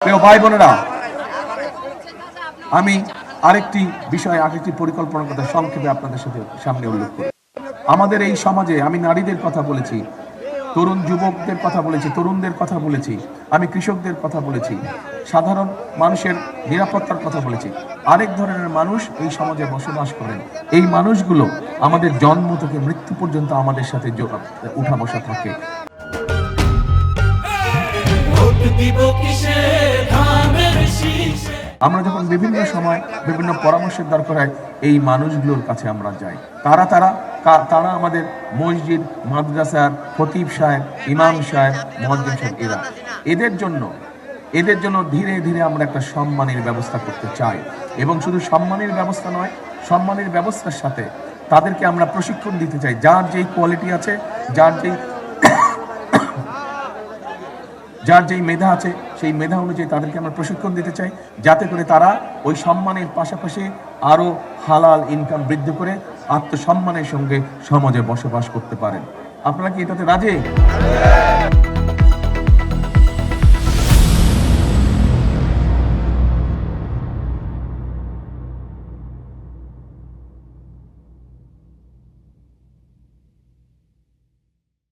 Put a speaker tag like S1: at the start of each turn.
S1: প্রিয় ভাই বোনেরা, আমি আরেকটি বিষয়, আরেকটি পরিকল্পনার কথা সংক্ষেপে আপনাদের সামনে উল্লেখ করি। আমাদের এই সমাজে আমি নারীদের কথা বলেছি, তরুণ যুবকদের কথা বলেছি, তরুণদের কথা বলেছি, আমি কৃষকদের কথা বলেছি, সাধারণ মানুষের নিরাপত্তার কথা বলেছি। আরেক ধরনের মানুষ এই সমাজে বসবাস করেন। এই মানুষগুলো আমাদের জন্ম থেকে মৃত্যু পর্যন্ত আমাদের সাথে উঠা বসা থাকে। আমরা যখন বিভিন্ন সময় বিভিন্ন পরামর্শের দরকার হয়, এই মানুষগুলোর কাছে আমরা যাই। তারা আমাদের মসজিদ, মাদ্রাসার খতিব সাহেব, ইমাম সাহেব, মুয়াজ্জিন সাহেব, এদের জন্য ধীরে ধীরে আমরা একটা সম্মানের ব্যবস্থা করতে চাই। এবং শুধু সম্মানের ব্যবস্থা নয়, সম্মানের ব্যবস্থার সাথে তাদেরকে আমরা প্রশিক্ষণ দিতে চাই। যার যেই কোয়ালিটি আছে, যার যেই মেধা আছে, সেই মেধা অনুযায়ী তাদেরকে আমরা প্রশিক্ষণ দিতে চাই, যাতে করে তারা ওই সম্মানের পাশাপাশি আরো হালাল ইনকাম বৃদ্ধি করে আত্মসম্মানের সঙ্গে সমাজে বসবাস করতে পারেন। আপনারা কি এটাতে রাজি?